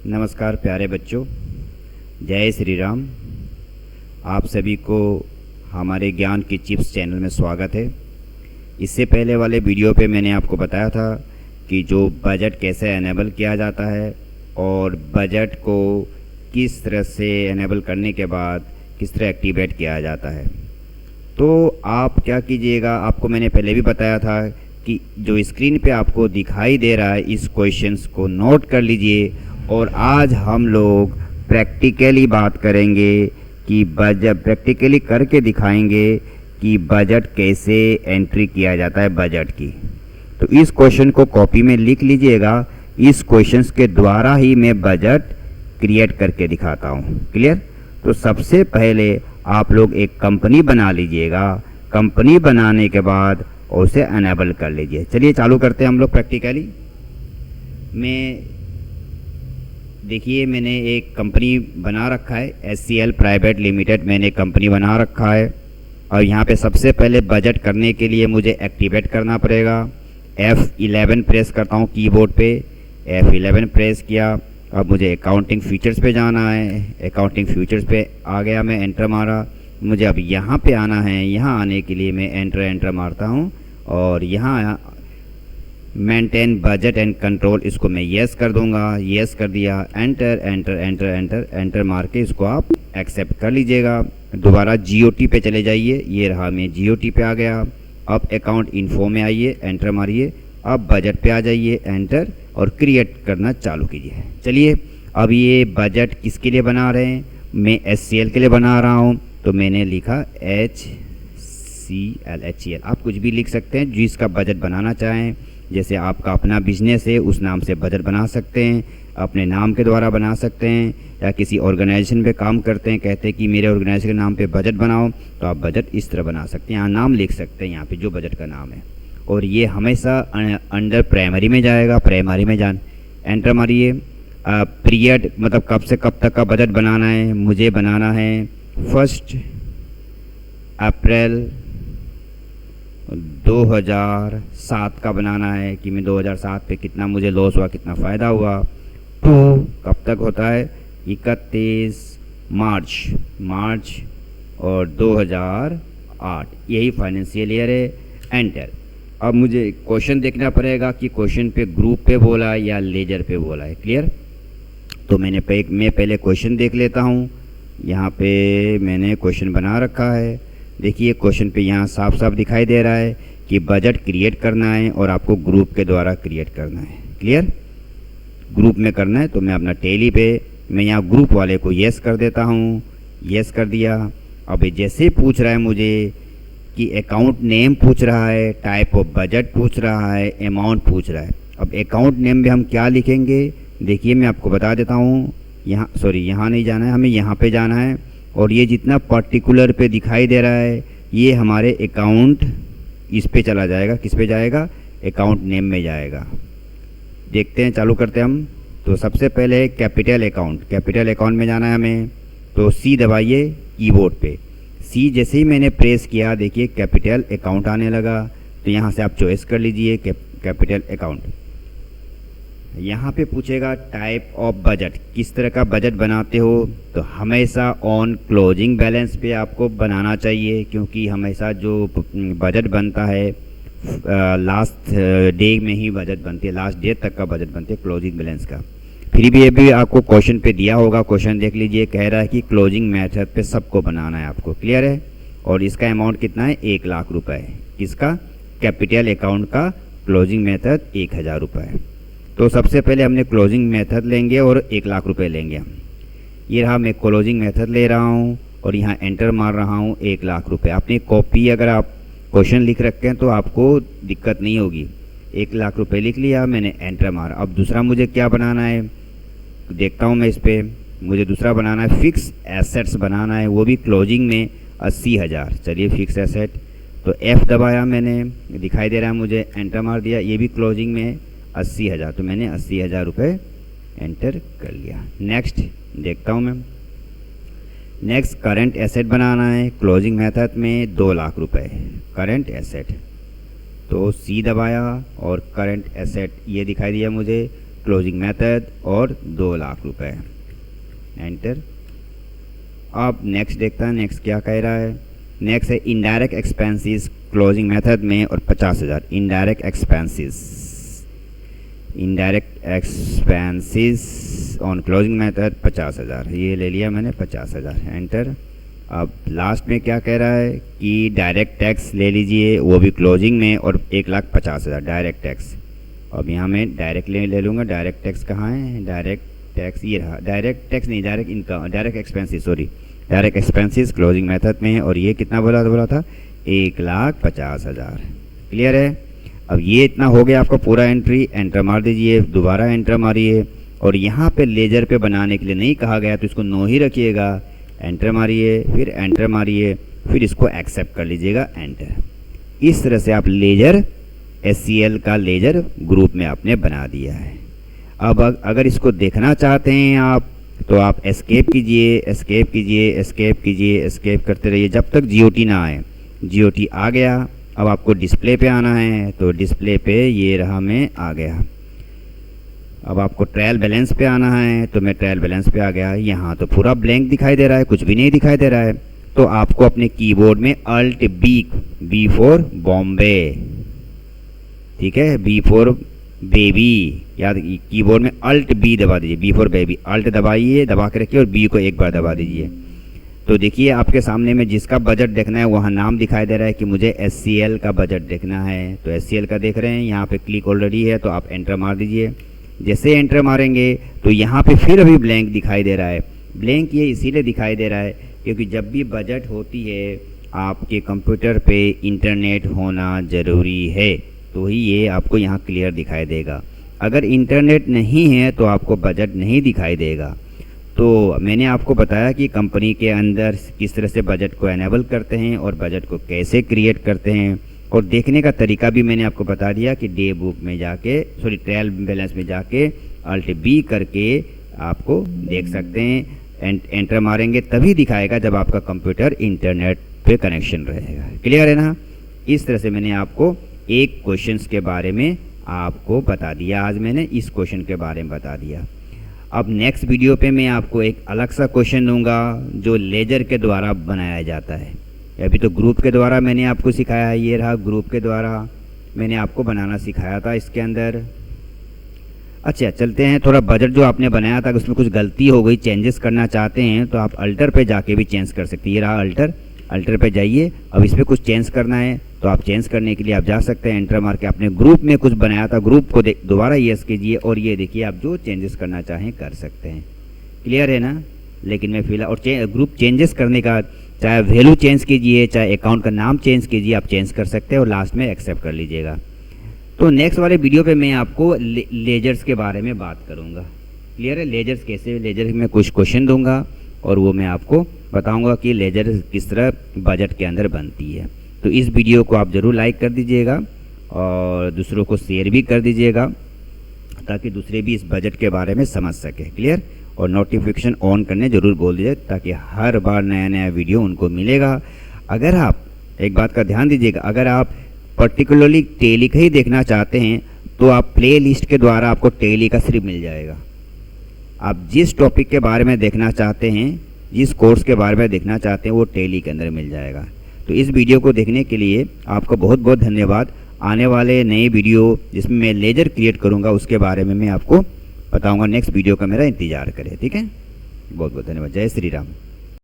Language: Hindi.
नमस्कार प्यारे बच्चों, जय श्री राम। आप सभी को हमारे ज्ञान की चिप्स चैनल में स्वागत है। इससे पहले वाले वीडियो पे मैंने आपको बताया था कि जो बजट कैसे एनेबल किया जाता है और बजट को किस तरह से एनेबल करने के बाद किस तरह एक्टिवेट किया जाता है। तो आप क्या कीजिएगा, आपको मैंने पहले भी बताया था कि जो स्क्रीन पे आपको दिखाई दे रहा है इस क्वेश्चंस को नोट कर लीजिए और आज हम लोग प्रैक्टिकली बात करेंगे कि बजट प्रैक्टिकली करके दिखाएंगे कि बजट कैसे एंट्री किया जाता है बजट की। तो इस क्वेश्चन को कॉपी में लिख लीजिएगा। इस क्वेश्चंस के द्वारा ही मैं बजट क्रिएट करके दिखाता हूँ। क्लियर? तो सबसे पहले आप लोग एक कंपनी बना लीजिएगा। कंपनी बनाने के बाद उसे एनेबल कर लीजिए। चलिए चालू करते हैं हम लोग प्रैक्टिकली। देखिए मैंने एक कंपनी बना रखा है, SCL प्राइवेट लिमिटेड मैंने कंपनी बना रखा है। और यहाँ पे सबसे पहले बजट करने के लिए मुझे एक्टिवेट करना पड़ेगा। F11 प्रेस करता हूँ कीबोर्ड पे। F11 प्रेस किया। अब मुझे अकाउंटिंग फीचर्स पे जाना है। अकाउंटिंग फीचर्स पे आ गया, मैं एंटर मारा। मुझे अब यहाँ पे आना है। यहाँ आने के लिए मैं एंटर मारता हूँ और यहाँ मेंटेन बजट एंड कंट्रोल, इसको मैं यस कर दूंगा। यस कर दिया। Enter enter enter enter enter मार के इसको आप एक्सेप्ट कर लीजिएगा। दोबारा GOT पे चले जाइए। ये रहा, मैं GOT पे आ गया। अब अकाउंट इन्फो में आइए, एंटर मारिए। अब बजट पे आ जाइए, एंटर, और क्रिएट करना चालू कीजिए। चलिए अब ये बजट किसके लिए बना रहे हैं? मैं SCL के लिए बना रहा हूँ। तो मैंने लिखा HCL। आप कुछ भी लिख सकते हैं जिसका बजट बनाना चाहें। जैसे आपका अपना बिजनेस है उस नाम से बजट बना सकते हैं, अपने नाम के द्वारा बना सकते हैं, या किसी ऑर्गेनाइजेशन पे काम करते हैं, कहते हैं कि मेरे ऑर्गेनाइजेशन के नाम पे बजट बनाओ, तो आप बजट इस तरह बना सकते हैं। यहाँ नाम लिख सकते हैं यहाँ पे जो बजट का नाम है। और ये हमेशा अंडर प्राइमरी में जाएगा। प्राइमरी में एंटर मारिए। पीरियड मतलब कब से कब तक का बजट बनाना है। मुझे बनाना है 1 अप्रैल 2007 का बनाना है कि मैं 2007 पे कितना मुझे लॉस हुआ, कितना फ़ायदा हुआ। तो कब तक होता है? 31 मार्च और 2008, यही फाइनेंशियल ईयर है। एंटर। अब मुझे क्वेश्चन देखना पड़ेगा कि क्वेश्चन पे ग्रुप पे बोला है या लेजर पे बोला है। क्लियर? तो मैं पहले क्वेश्चन देख लेता हूँ। यहाँ पे मैंने क्वेश्चन बना रखा है। देखिए क्वेश्चन पे यहाँ साफ साफ दिखाई दे रहा है कि बजट क्रिएट करना है और आपको ग्रुप के द्वारा क्रिएट करना है। क्लियर? ग्रुप में करना है। तो मैं अपना टैली पे मैं यहाँ ग्रुप वाले को यस कर देता हूँ। यस कर दिया। अब जैसे ही पूछ रहा है मुझे कि अकाउंट नेम पूछ रहा है, टाइप ऑफ बजट पूछ रहा है, अमाउंट पूछ रहा है। अब अकाउंट नेम में हम क्या लिखेंगे? देखिए मैं आपको बता देता हूँ। यहाँ नहीं जाना है, हमें यहाँ पे जाना है। और ये जितना पर्टिकुलर पे दिखाई दे रहा है ये हमारे अकाउंट इस पे चला जाएगा। किस पे जाएगा? अकाउंट नेम में जाएगा। देखते हैं, चालू करते हैं हम। तो सबसे पहले कैपिटल अकाउंट में जाना है हमें। तो C दबाइए कीबोर्ड पे। C जैसे ही मैंने प्रेस किया, देखिए कैपिटल अकाउंट आने लगा। तो यहाँ से आप चॉइस कर लीजिए कैपिटल अकाउंट। यहाँ पे पूछेगा टाइप ऑफ बजट, किस तरह का बजट बनाते हो। तो हमेशा ऑन क्लोजिंग बैलेंस पे आपको बनाना चाहिए, क्योंकि हमेशा जो बजट बनता है लास्ट डे में ही बजट बनती है, लास्ट डे तक का बजट बनती है क्लोजिंग बैलेंस का। फिर भी ये भी आपको क्वेश्चन पे दिया होगा। क्वेश्चन देख लीजिए, कह रहा है कि क्लोजिंग मेथड पे सबको बनाना है आपको। क्लियर है? और इसका अमाउंट कितना है? 1 लाख रुपए। किसका? कैपिटल अकाउंट का क्लोजिंग मेथड 1000 रुपये। तो सबसे पहले हमने क्लोजिंग मेथड लेंगे और 1 लाख रुपए लेंगे हम। ये रहा, मैं क्लोजिंग मेथड ले रहा हूँ और यहाँ एंटर मार रहा हूँ 1 लाख रुपए। अपनी कॉपी अगर आप क्वेश्चन लिख रखे हैं तो आपको दिक्कत नहीं होगी। 1 लाख रुपए लिख लिया मैंने, एंटर मारा। अब दूसरा मुझे क्या बनाना है देखता हूँ मैं इस पर। मुझे दूसरा बनाना है फिक्स एसेट्स बनाना है, वो भी क्लोजिंग में 80,000। चलिए फिक्स एसेट। तो F दबाया मैंने, दिखाई दे रहा है मुझे, एंटर मार दिया। ये भी क्लोजिंग में 80,000। तो मैंने 80,000 रुपये एंटर कर लिया। नेक्स्ट देखता हूँ मैं। नेक्स्ट करंट एसेट बनाना है क्लोजिंग मेथड में 2 लाख रुपए करंट एसेट। तो C दबाया और करंट एसेट ये दिखाई दिया मुझे क्लोजिंग मेथड और 2 लाख रुपए। एंटर। अब नेक्स्ट देखता है, नेक्स्ट क्या कह रहा है। नेक्स्ट है इनडायरेक्ट एक्सपेंसेस क्लोजिंग मेथड में और 50,000। Indirect expenses on closing method 50,000, ये ले लिया मैंने 50,000। एंटर। अब लास्ट में क्या कह रहा है कि डायरेक्ट टैक्स ले लीजिए, वो भी क्लोजिंग में और 1,50,000 डायरेक्ट टैक्स। अब यहाँ मैं डायरेक्ट ले लूँगा। डायरेक्ट टैक्स कहाँ है? डायरेक्ट टैक्स ये रहा। डायरेक्ट टैक्स नहीं, direct income, direct expenses, sorry, direct expenses closing method में है और ये कितना बोला था 1,50,000। क्लियर है। अब ये इतना हो गया आपका पूरा एंट्री। एंटर मार दीजिए, दोबारा एंटर मारिए और यहाँ पे लेजर पे बनाने के लिए नहीं कहा गया तो इसको नो ही रखिएगा। एंटर मारिए, फिर एंटर मारिए, फिर इसको एक्सेप्ट कर लीजिएगा। एंटर। इस तरह से आप लेजर SCL का लेजर ग्रुप में आपने बना दिया है। अब अगर इसको देखना चाहते हैं आप तो आप एस्केप कीजिए, एस्केप कीजिए, एस्केप कीजिए, एस्केप करते रहिए जब तक GOT ना आए। GOT आ गया। अब आपको डिस्प्ले पे आना है तो डिस्प्ले पे ये रहा, मैं आ गया। अब आपको ट्रायल बैलेंस पे आना है तो मैं ट्रायल बैलेंस पे आ गया। यहाँ तो पूरा ब्लैंक दिखाई दे रहा है, कुछ भी नहीं दिखाई दे रहा है। तो आपको अपने कीबोर्ड में Alt B फॉर बॉम्बे, ठीक है, B फॉर बेबी, याद कीबोर्ड में Alt B दबा दीजिए, B फॉर बेबी। Alt दबाइए, दबा के रखिए और B को एक बार दबा दीजिए। तो देखिए आपके सामने में जिसका बजट देखना है वहाँ नाम दिखाई दे रहा है कि मुझे SCL का बजट देखना है। तो SCL का देख रहे हैं, यहाँ पे क्लिक ऑलरेडी है तो आप एंटर मार दीजिए। जैसे एंटर मारेंगे तो यहाँ पे फिर अभी ब्लैंक दिखाई दे रहा है। ब्लैंक ये इसीलिए दिखाई दे रहा है क्योंकि जब भी बजट होती है आपके कंप्यूटर पे इंटरनेट होना ज़रूरी है, तो ही ये आपको यहाँ क्लियर दिखाई देगा। अगर इंटरनेट नहीं है तो आपको बजट नहीं दिखाई देगा। तो मैंने आपको बताया कि कंपनी के अंदर किस तरह से बजट को एनेबल करते हैं और बजट को कैसे क्रिएट करते हैं, और देखने का तरीका भी मैंने आपको बता दिया कि डे बुक में जाके, सॉरी ट्रायल बैलेंस में जाके Alt B करके आपको देख सकते हैं। एंटर मारेंगे तभी दिखाएगा जब आपका कंप्यूटर इंटरनेट पे कनेक्शन रहेगा। क्लियर है ना। इस तरह से मैंने आपको एक क्वेश्चंस के बारे में आपको बता दिया। आज मैंने इस क्वेश्चन के बारे में बता दिया। अब नेक्स्ट वीडियो पे मैं आपको एक अलग सा क्वेश्चन दूंगा जो लेजर के द्वारा बनाया जाता है। अभी तो ग्रुप के द्वारा मैंने आपको सिखाया है, ये रहा ग्रुप के द्वारा मैंने आपको बनाना सिखाया था इसके अंदर। अच्छा चलते हैं, थोड़ा बजट जो आपने बनाया था उसमें कुछ गलती हो गई, चेंजेस करना चाहते हैं तो आप अल्टर पे जाके भी चेंज कर सकते हैं। ये रहा अल्टर पे जाइए। अब इसमें कुछ चेंज करना है तो आप चेंज करने के लिए आप जा सकते हैं, एंटर मार के आपने ग्रुप में कुछ बनाया था ग्रुप को दोबारा यस कीजिए और ये देखिए आप जो चेंजेस करना चाहें कर सकते हैं। क्लियर है ना। लेकिन मैं फिलहाल और ग्रुप चेंजेस करने का, चाहे वैल्यू चेंज कीजिए, चाहे अकाउंट का नाम चेंज कीजिए, आप चेंज कर सकते हैं और लास्ट में एक्सेप्ट कर लीजिएगा। तो नेक्स्ट वाले वीडियो पे मैं आपको लेजर्स के बारे में बात करूँगा। क्लियर है। लेजर्स कैसे, लेजर में कुछ क्वेश्चन दूंगा और वो मैं आपको बताऊंगा कि लेजर किस तरह बजट के अंदर बनती है। तो इस वीडियो को आप ज़रूर लाइक कर दीजिएगा और दूसरों को शेयर भी कर दीजिएगा ताकि दूसरे भी इस बजट के बारे में समझ सके। क्लियर। और नोटिफिकेशन ऑन करने ज़रूर बोल दीजिए ताकि हर बार नया नया वीडियो उनको मिलेगा। अगर आप एक बात का ध्यान दीजिएगा, अगर आप पर्टिकुलरली टेली का ही देखना चाहते हैं तो आप प्ले लिस्ट के द्वारा आपको टेली का सिर्फ मिल जाएगा। आप जिस टॉपिक के बारे में देखना चाहते हैं, जिस कोर्स के बारे में देखना चाहते हैं वो टेली के अंदर मिल जाएगा। तो इस वीडियो को देखने के लिए आपका बहुत बहुत धन्यवाद। आने वाले नए वीडियो जिसमें मैं लेजर क्रिएट करूंगा उसके बारे में मैं आपको बताऊंगा। नेक्स्ट वीडियो का मेरा इंतज़ार करें। ठीक है। बहुत बहुत धन्यवाद। जय श्री राम।